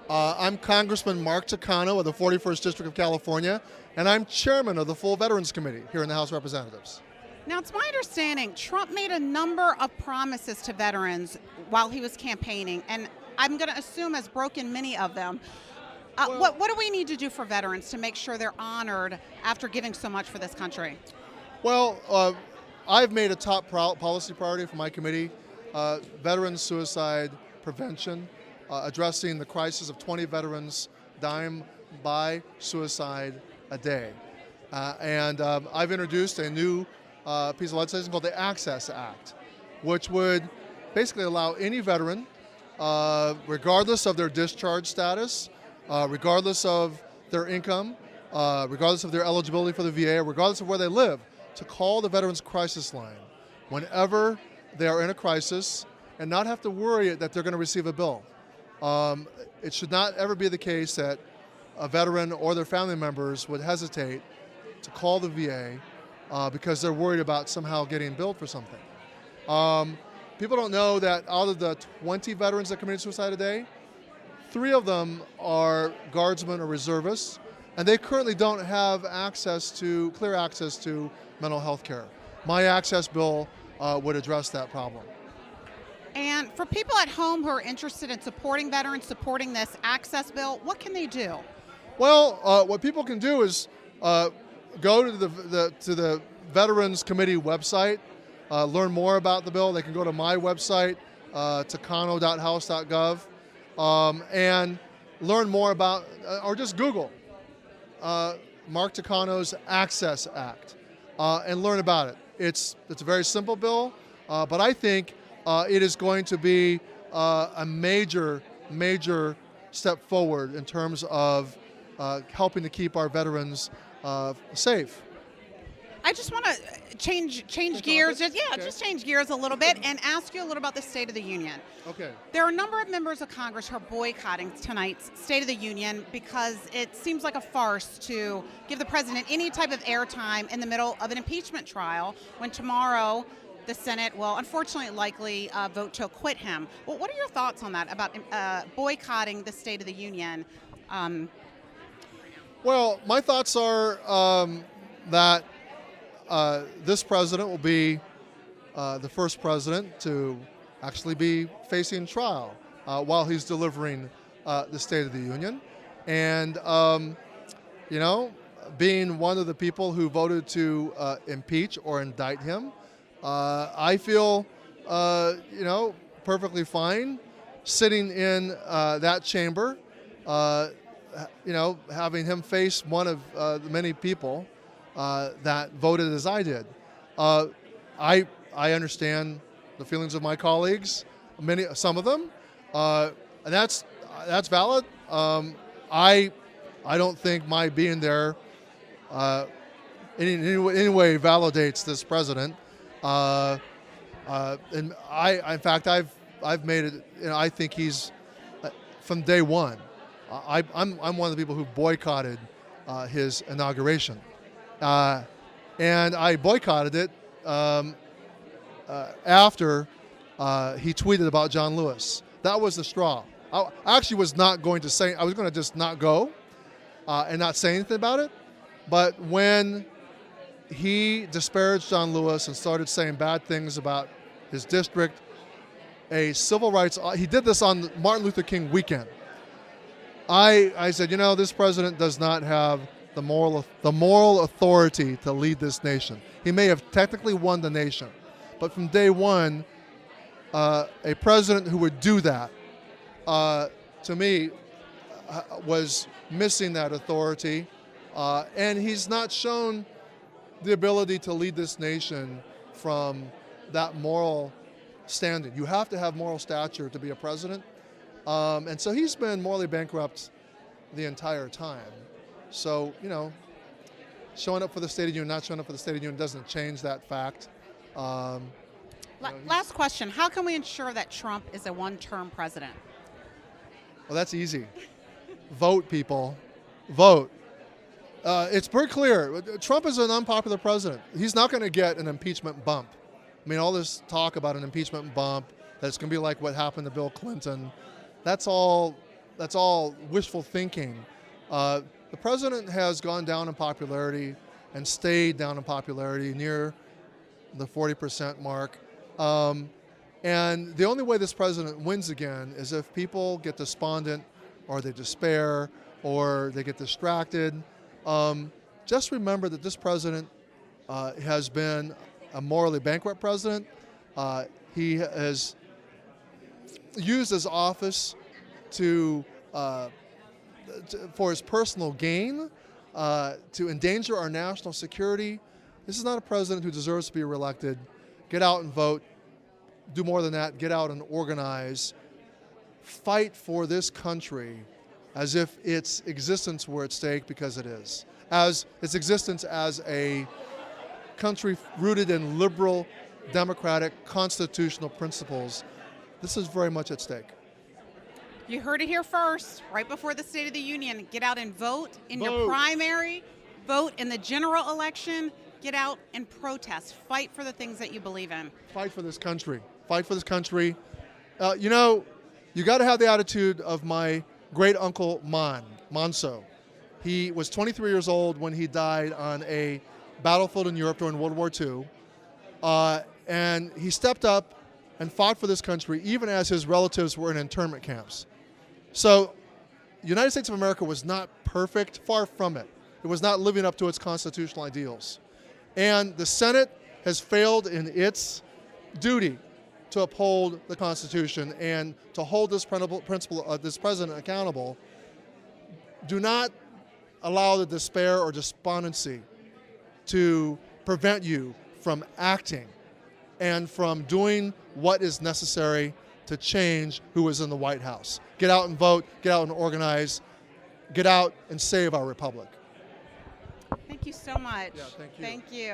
I'm Congressman Mark Takano of the 41st District of California, and I'm chairman of the full Veterans Committee here in the House of Representatives. Now, it's my understanding Trump made a number of promises to veterans while he was campaigning, and I'm going to assume has broken many of them. What do we need to do for veterans to make sure they're honored after giving so much for this country? Well, I've made a top policy priority for my committee, veteran suicide prevention, addressing the crisis of 20 veterans dying by suicide a day. I've introduced a new piece of legislation called the Access Act, which would basically allow any veteran, regardless of their discharge status, regardless of their income, regardless of their eligibility for the VA, regardless of where they live, to call the Veterans Crisis Line whenever they are in a crisis and not have to worry that they're going to receive a bill. It should not ever be the case that a veteran or their family members would hesitate to call the VA because they're worried about somehow getting billed for something. People don't know that out of the 20 veterans that commit suicide a day, 3 of them are guardsmen or reservists, and they currently don't have clear access to mental health care. My access bill would address that problem. And for people at home who are interested in supporting veterans, supporting this access bill, what can they do? Well, what people can do is go to the Veterans Committee website, learn more about the bill. They can go to my website, takano.house.gov, and learn more about, or just Google Mark Takano's Access Act and learn about it. It's a very simple bill, but I think it is going to be a major step forward in terms of helping to keep our veterans safe. I just want to change gears, just change gears a little bit and ask you a little about the State of the Union. Okay. There are a number of members of Congress who are boycotting tonight's State of the Union because it seems like a farce to give the president any type of airtime in the middle of an impeachment trial when tomorrow the Senate will unfortunately likely vote to acquit him. Well, what are your thoughts on that, about boycotting the State of the Union? Well, my thoughts are that this president will be the first president to actually be facing trial while he's delivering the State of the Union. And, being one of the people who voted to impeach or indict him, I feel, perfectly fine sitting in that chamber, having him face one of the many people that voted as I did. I understand the feelings of my colleagues, some of them, and that's valid. I don't think my being there in any way validates this president. And in fact, I've made it. I think he's from day one. I'm one of the people who boycotted his inauguration. And I boycotted it after he tweeted about John Lewis. That was the straw. I actually was not going to say, I was going to just not go and not say anything about it. But when he disparaged John Lewis and started saying bad things about his district, a civil rights, he did this on Martin Luther King weekend. I said, this president does not have the moral authority to lead this nation. He may have technically won the nation, but from day one, a president who would do that, to me, was missing that authority, and he's not shown the ability to lead this nation from that moral standing. You have to have moral stature to be a president, and so he's been morally bankrupt the entire time. So, showing up for the State of the Union, not showing up for the State of the Union doesn't change that fact. Last question. How can we ensure that Trump is a one-term president? Well, that's easy. Vote, people. Vote. It's pretty clear. Trump is an unpopular president. He's not going to get an impeachment bump. I mean, all this talk about an impeachment bump, that it's going to be like what happened to Bill Clinton, that's all wishful thinking. The president has gone down in popularity and stayed down in popularity near the 40% mark. And the only way this president wins again is if people get despondent or they despair or they get distracted. Just remember that this president has been a morally bankrupt president. He has used his office for his personal gain, to endanger our national security. This is not a president who deserves to be reelected. Get out and vote. Do more than that. Get out and organize. Fight for this country as if its existence were at stake, because it is. As its existence as a country rooted in liberal, democratic, constitutional principles. This is very much at stake. You heard it here first, right before the State of the Union. Get out and vote in your primary, vote in the general election, get out and protest. Fight for the things that you believe in. Fight for this country. Fight for this country. You know, you got to have the attitude of my great uncle Manso. He was 23 years old when he died on a battlefield in Europe during World War II. And he stepped up and fought for this country even as his relatives were in internment camps. So the United States of America was not perfect, far from it. It was not living up to its constitutional ideals. And the Senate has failed in its duty to uphold the Constitution and to hold this this president accountable. Do not allow the despair or despondency to prevent you from acting and from doing what is necessary to change who is in the White House. Get out and vote, get out and organize, get out and save our republic. Thank you so much. Yeah, thank you. Thank you.